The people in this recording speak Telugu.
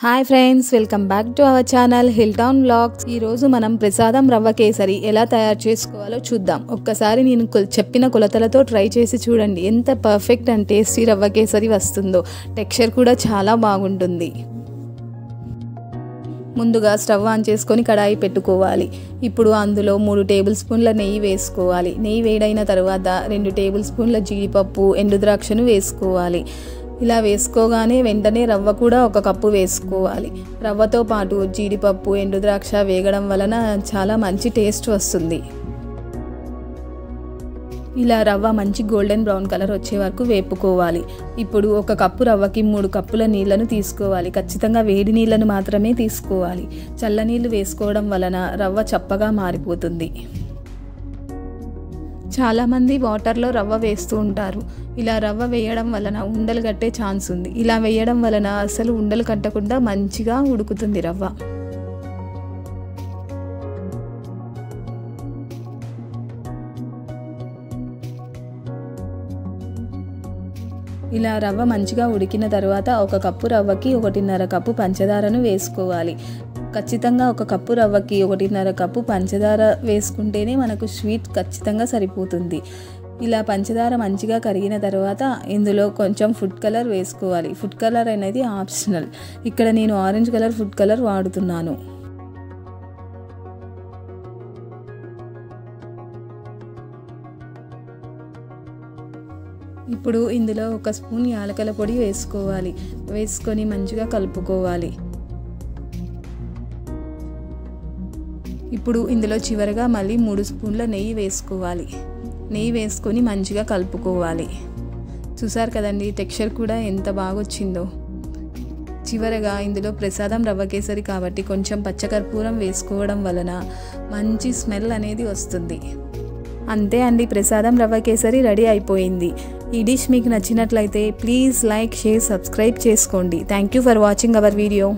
Hi friends, welcome back to our channel Hilltown vlogs. ఈరోజు మనం ప్రసాదం రవ్వ కేసరి ఎలా తయారు చేసుకోవాలో చూద్దాం. ఒక్కసారి నేను చెప్పిన కొలతలతో ట్రై చేసి చూడండి. ఎంత పర్ఫెక్ట్ అండ్ టేస్టీ రవ్వ కేసరి వస్తుందో. టెక్స్చర్ కూడా చాలా బాగుంటుంది. ముందుగా స్టవ్ ఆన్ చేసుకొని కడాయి పెట్టుకోవాలి. ఇప్పుడు అందులో 3 టేబుల్ స్పూన్ల నెయ్యి వేసుకోవాలి. నెయ్యి వేడైన తర్వాత 2 టేబుల్ స్పూన్ల జీడిపప్పు, ఎండు ద్రాక్షను వేసుకోవాలి. ఇలా వేసుకోగానే వెంటనే రవ్వ కూడా 1 కప్పు వేసుకోవాలి. రవ్వతో పాటు జీడిపప్పు, ఎండు ద్రాక్ష వేగడం వలన చాలా మంచి టేస్ట్ వస్తుంది. ఇలా రవ్వ మంచి గోల్డెన్ బ్రౌన్ కలర్ వచ్చే వరకు వేపుకోవాలి. ఇప్పుడు 1 కప్పు రవ్వకి 3 కప్పుల నీళ్లను తీసుకోవాలి. ఖచ్చితంగా వేడి నీళ్లను మాత్రమే తీసుకోవాలి. చల్లనీళ్ళు వేసుకోవడం వలన రవ్వ చప్పగా మారిపోతుంది. చాలామంది వాటర్లో రవ్వ వేస్తూ ఉంటారు. ఇలా రవ్వ వేయడం వలన ఉండలు కట్టే ఛాన్స్ ఉంది. ఇలా వేయడం వలన అసలు ఉండలు కట్టకుండా మంచిగా ఉడుకుతుంది రవ్వ. ఇలా రవ్వ మంచిగా ఉడికిన తర్వాత 1 కప్పు రవ్వకి 1.5 కప్పు పంచదారను వేసుకోవాలి. ఖచ్చితంగా 1 కప్పు రవ్వకి 1.5 కప్పు పంచదార వేసుకుంటేనే మనకు స్వీట్ ఖచ్చితంగా సరిపోతుంది. ఇలా పంచదార మంచిగా కరిగిన తర్వాత ఇందులో కొంచెం ఫుడ్ కలర్ వేసుకోవాలి. ఫుడ్ కలర్ అనేది ఆప్షనల్. ఇక్కడ నేను ఆరెంజ్ కలర్ ఫుడ్ కలర్ వాడుతున్నాను. ఇప్పుడు ఇందులో 1 స్పూన్ యాలకుల పొడి వేసుకోవాలి. వేసుకొని మంచిగా కలుపుకోవాలి. ఇప్పుడు ఇందులో చివరగా మళ్ళీ 3 స్పూన్ల నెయ్యి వేసుకోవాలి. నెయ్యి వేసుకొని మంచిగా కలుపుకోవాలి. చూసారు కదండి, టెక్స్చర్ కూడా ఎంత బాగా వచ్చిందో. చివరగా ఇందులో ప్రసాదం రవ్వ కేసరి కాబట్టి కొంచెం పచ్చకర్పూరం వేసుకోవడం వలన మంచి స్మెల్ అనేది వస్తుంది. అంతే అండి, ప్రసాదం రవ్వ కేసరి రెడీ అయిపోయింది. ఈ డిష్ మీకు నచ్చినట్లయితే ప్లీజ్ లైక్, షేర్, సబ్స్క్రైబ్ చేసుకోండి. Thank you for watching our video.